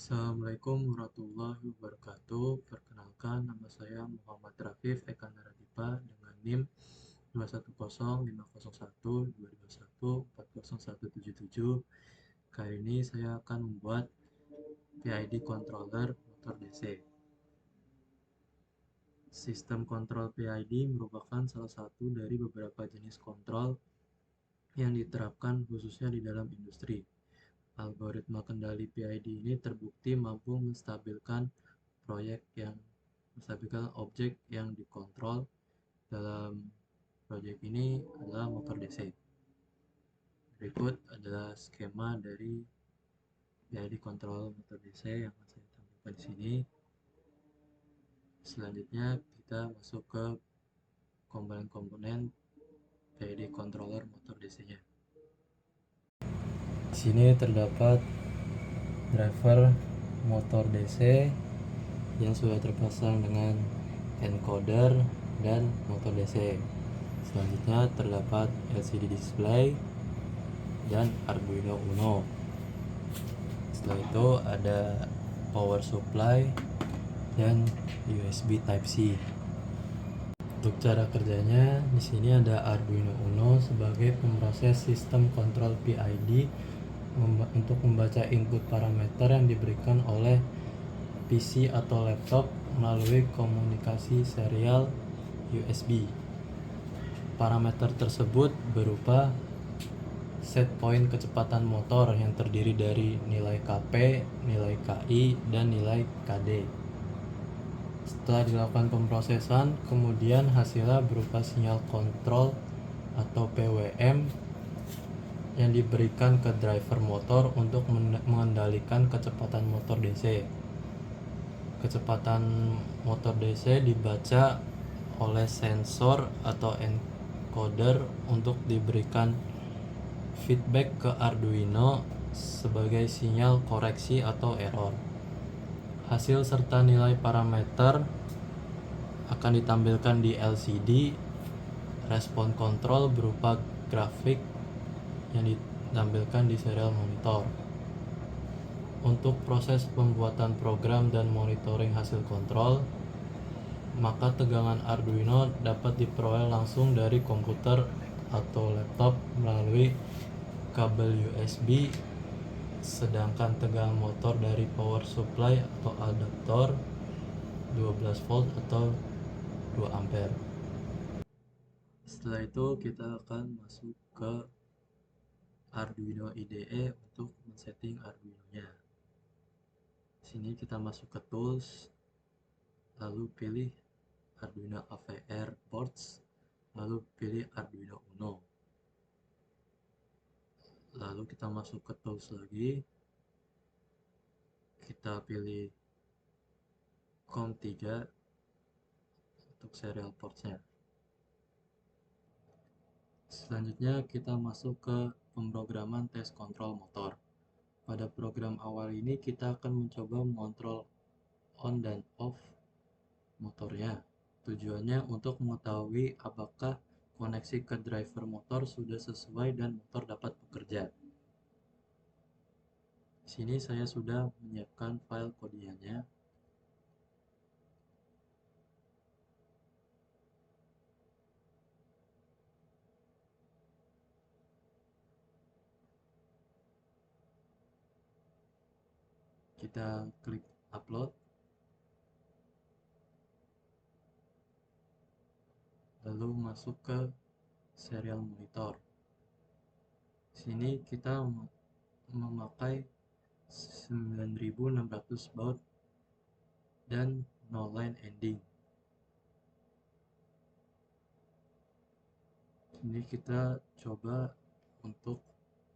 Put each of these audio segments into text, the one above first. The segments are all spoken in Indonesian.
Assalamualaikum warahmatullahi wabarakatuh. Perkenalkan, nama saya Muhammad Rafif Eka Naradipa dengan NIM 210501221401777. Kali ini saya akan membuat PID controller motor DC. Sistem kontrol PID merupakan salah satu dari beberapa jenis kontrol yang diterapkan khususnya di dalam industri. Algoritma kendali PID ini terbukti mampu menstabilkan objek yang dikontrol. Dalam proyek ini adalah motor DC. Berikut adalah skema dari PID control motor DC yang akan saya tampilkan di sini. Selanjutnya kita masuk ke komponen-komponen PID controller motor DC-nya. Di sini terdapat driver motor DC yang sudah terpasang dengan encoder dan motor DC. Selanjutnya terdapat LCD display dan Arduino Uno. Setelah itu ada power supply dan USB Type C. Untuk cara kerjanya, di sini ada Arduino Uno sebagai pemroses sistem kontrol PID untuk membaca input parameter yang diberikan oleh PC atau laptop melalui komunikasi serial USB. Parameter tersebut berupa set point kecepatan motor yang terdiri dari nilai Kp, nilai Ki, dan nilai Kd. Setelah dilakukan pemrosesan, kemudian hasilnya berupa sinyal kontrol atau PWM yang diberikan ke driver motor untuk mengendalikan kecepatan motor DC. Kecepatan motor DC dibaca oleh sensor atau encoder untuk diberikan feedback ke Arduino sebagai sinyal koreksi atau error. Hasil serta nilai parameter akan ditampilkan di LCD. Respon kontrol berupa grafik yang ditampilkan di serial monitor. Untuk proses pembuatan program dan monitoring hasil kontrol, maka tegangan Arduino dapat diperoleh langsung dari komputer atau laptop melalui kabel USB, sedangkan tegangan motor dari power supply atau adaptor 12 volt atau 2 ampere. Setelah itu kita akan masuk ke Arduino IDE untuk men-setting Arduino-nya. Sini kita masuk ke tools, lalu pilih Arduino AVR ports, lalu pilih Arduino Uno. Lalu kita masuk ke tools lagi, kita pilih COM3 untuk serial portsnya. Selanjutnya kita masuk ke pemrograman tes kontrol motor. Pada program awal ini kita akan mencoba mengontrol on dan off motornya. Tujuannya untuk mengetahui apakah koneksi ke driver motor sudah sesuai dan motor dapat bekerja. Di sini saya sudah menyiapkan file kodiannya. Kita klik upload, lalu masuk ke serial monitor. Sini kita memakai 9600 baud dan no line ending. Ini kita coba untuk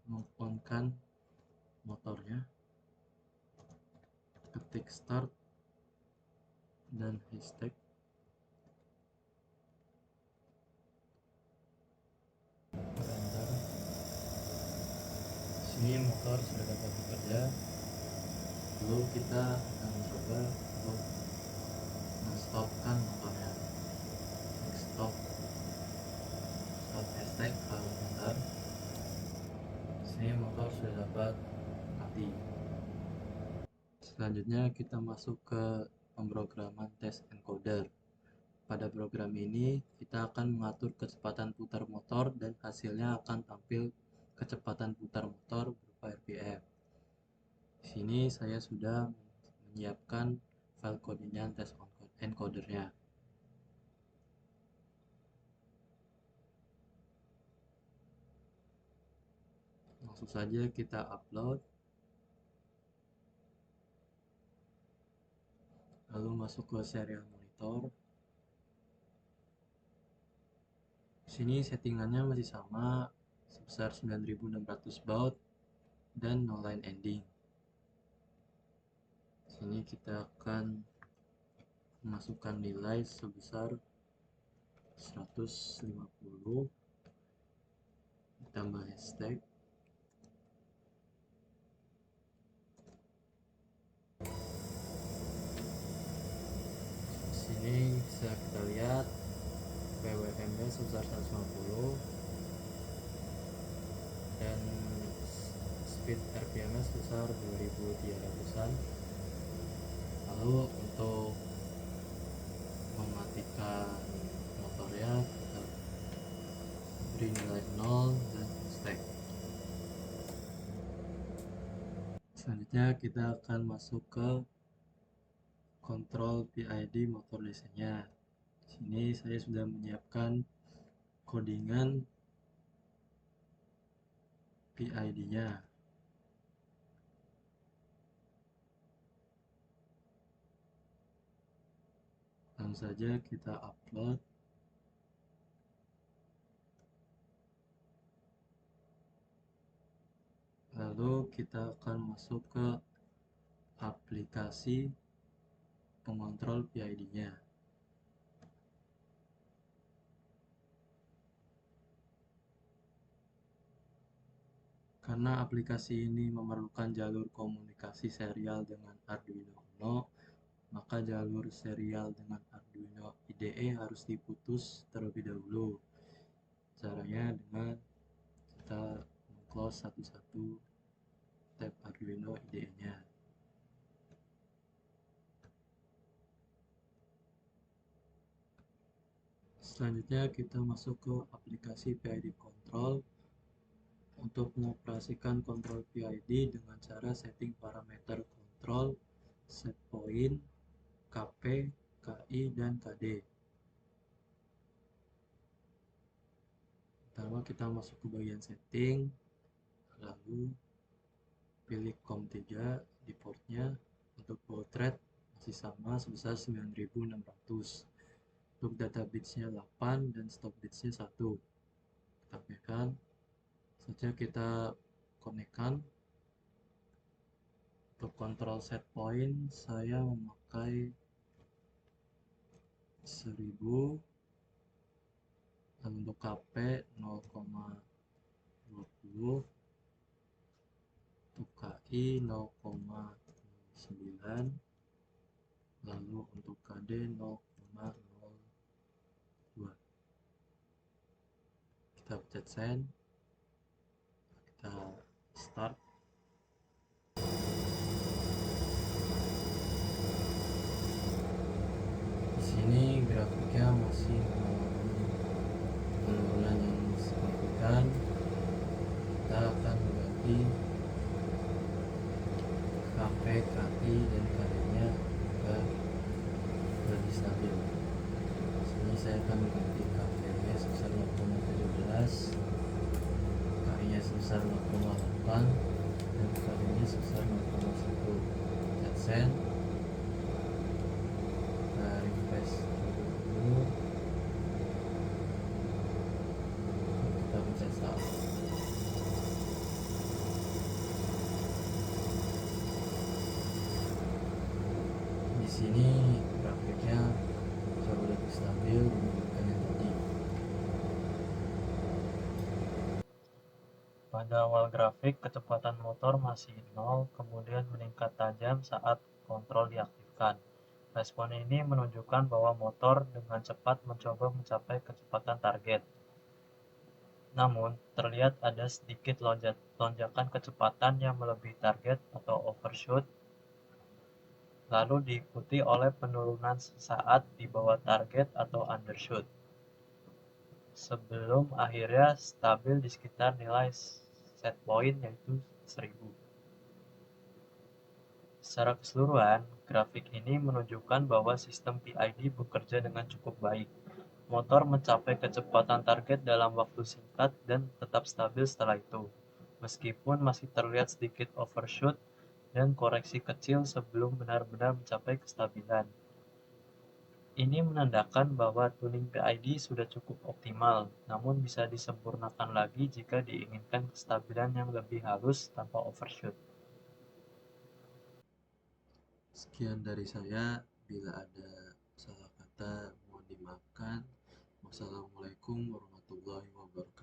meng-on-kan motornya. Ketik start dan hashtag. Enter. Sini motor sudah dapat bekerja. Lalu kita akan mencoba untuk men-stopkan motornya. Stop hashtag kalau bentar. Sini motor sudah dapat mati. Selanjutnya kita masuk ke pemrograman test encoder. Pada program ini kita akan mengatur kecepatan putar motor dan hasilnya akan tampil kecepatan putar motor berupa RPM. Di sini saya sudah menyiapkan file kodenya test encodernya. Langsung saja kita upload, lalu masuk ke serial monitor. Di sini settingannya masih sama sebesar 9600 baud dan no line ending. Di sini kita akan memasukkan nilai sebesar 150 ditambah hashtag. Di sini bisa kita lihat PWM-nya sebesar 150 dan speed RPM-nya sebesar 2300-an. Lalu untuk mematikan motornya kita beri nilai 0 dan stack. Selanjutnya kita akan masuk ke kontrol PID motor DC-nya. Di sini saya sudah menyiapkan codingan PID-nya. Langsung saja kita upload. Lalu kita akan masuk ke aplikasi pengontrol PID-nya. Karena aplikasi ini memerlukan jalur komunikasi serial dengan Arduino Uno, maka jalur serial dengan Arduino IDE harus diputus terlebih dahulu. Caranya dengan kita close satu-satu tab Arduino IDE-nya. Selanjutnya kita masuk ke aplikasi PID Control. Untuk mengoperasikan kontrol PID dengan cara setting parameter kontrol, set point, KP, KI, dan KD. Pertama kita masuk ke bagian setting, lalu pilih COM3 di portnya. Untuk baud rate masih sama sebesar 9600. Untuk data bitsnya 8 dan stop bitsnya 1. Kita tekan saja, kita konekkan. Untuk kontrol set point saya memakai 1000, lalu untuk KP 0,20, untuk KI 0,9, lalu untuk KD 0,02. Kita pencet send, kita start. Di sini grafiknya masih mengalami penurunan yang signifikan. Kita akan mengganti KP, KI, dan KD-nya agar lebih stabil. Di sini saya akan mengganti KP-nya sebesar 0,17, KI-nya sebesar 0,8, dan KD-nya sebesar 0,1. Pencet send. Kita refresh dulu. Kita pencet start. Di sini grafiknya jauh lebih stabil dibandingkan yang tadi. Pada awal grafik, kecepatan motor masih 0, kemudian meningkat tajam saat kontrol diaktifkan. Respon ini menunjukkan bahwa motor dengan cepat mencoba mencapai kecepatan target. Namun, terlihat ada sedikit lonjakan kecepatan yang melebihi target atau overshoot lalu diikuti oleh penurunan sesaat di bawah target atau undershoot, sebelum akhirnya stabil di sekitar nilai set point yaitu 1000. Secara keseluruhan, grafik ini menunjukkan bahwa sistem PID bekerja dengan cukup baik. Motor mencapai kecepatan target dalam waktu singkat dan tetap stabil setelah itu, meskipun masih terlihat sedikit overshoot dan koreksi kecil sebelum benar-benar mencapai kestabilan. Ini menandakan bahwa tuning PID sudah cukup optimal, namun bisa disempurnakan lagi jika diinginkan kestabilan yang lebih halus tanpa overshoot. Sekian dari saya. Bila ada salah kata, mohon dimaafkan. Wassalamualaikum warahmatullahi wabarakatuh.